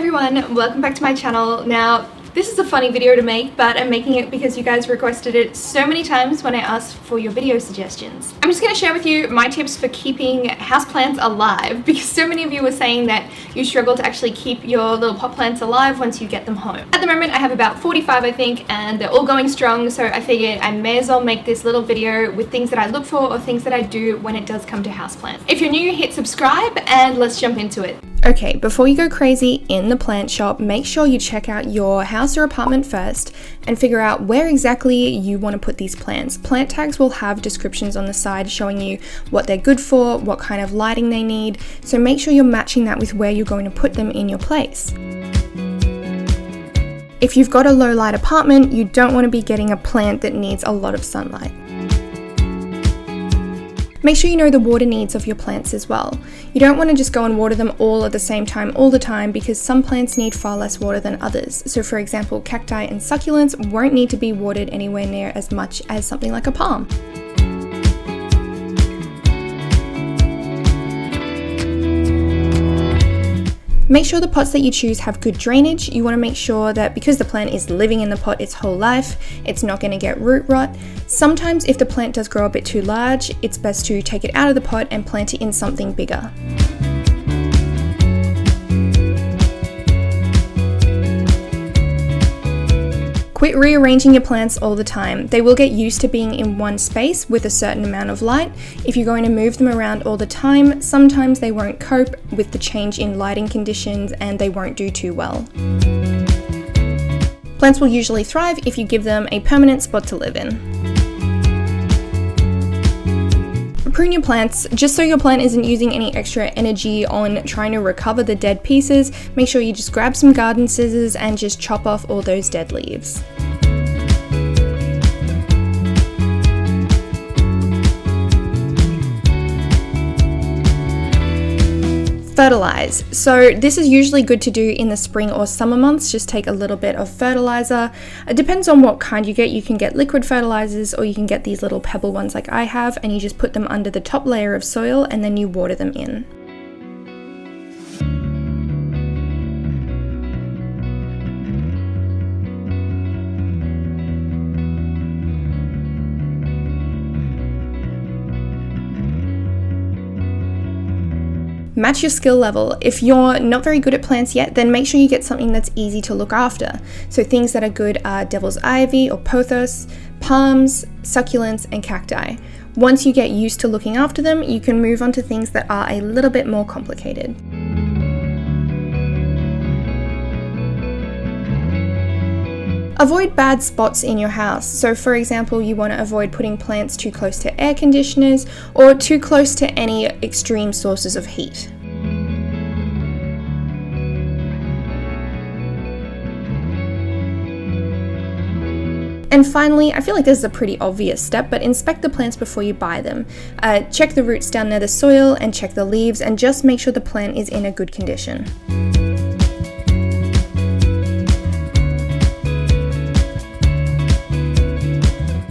everyone, welcome back to my channel. Now, this is a funny video to make, but I'm making it because you guys requested it so many times when I asked for your video suggestions. I'm just going to share with you my tips for keeping houseplants alive, because so many of you were saying that you struggle to actually keep your little pot plants alive once you get them home. At the moment I have about 45 I think, and they're all going strong, so I figured I may as well make this little video with things that I look for or things that I do when it does come to houseplants. If you're new, hit subscribe and let's jump into it. Okay, before you go crazy in the plant shop, make sure you check out your house or apartment first and figure out where exactly you want to put these plants. Plant tags will have descriptions on the side showing you what they're good for, what kind of lighting they need, so make sure you're matching that with where you're going to put them in your place. If you've got a low light apartment, you don't want to be getting a plant that needs a lot of sunlight. Make sure you know the water needs of your plants as well. You don't want to just go and water them all at the same time all the time, because some plants need far less water than others. So for example, cacti and succulents won't need to be watered anywhere near as much as something like a palm. Make sure the pots that you choose have good drainage. You want to make sure that because the plant is living in the pot its whole life, it's not going to get root rot. Sometimes if the plant does grow a bit too large, it's best to take it out of the pot and plant it in something bigger. Quit rearranging your plants all the time. They will get used to being in one space with a certain amount of light. If you're going to move them around all the time, sometimes they won't cope with the change in lighting conditions and they won't do too well. Plants will usually thrive if you give them a permanent spot to live in. Prune your plants. Just so your plant isn't using any extra energy on trying to recover the dead pieces, make sure you just grab some garden scissors and just chop off all those dead leaves. Fertilise. So this is usually good to do in the spring or summer months. Just take a little bit of fertilizer. It depends on what kind you get. You can get liquid fertilizers or you can get these little pebble ones like I have, and you just put them under the top layer of soil and then you water them in. Match your skill level. If you're not very good at plants yet, then make sure you get something that's easy to look after. So things that are good are devil's ivy or pothos, palms, succulents, and cacti. Once you get used to looking after them, you can move on to things that are a little bit more complicated. Avoid bad spots in your house. So for example, you want to avoid putting plants too close to air conditioners or too close to any extreme sources of heat. And finally, I feel like this is a pretty obvious step, but inspect the plants before you buy them. Check the roots down near the soil and check the leaves, and just make sure the plant is in a good condition.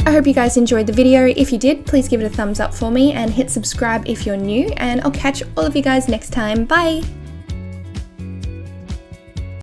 I hope you guys enjoyed the video. If you did, please give it a thumbs up for me and hit subscribe if you're new, and I'll catch all of you guys next time. Bye!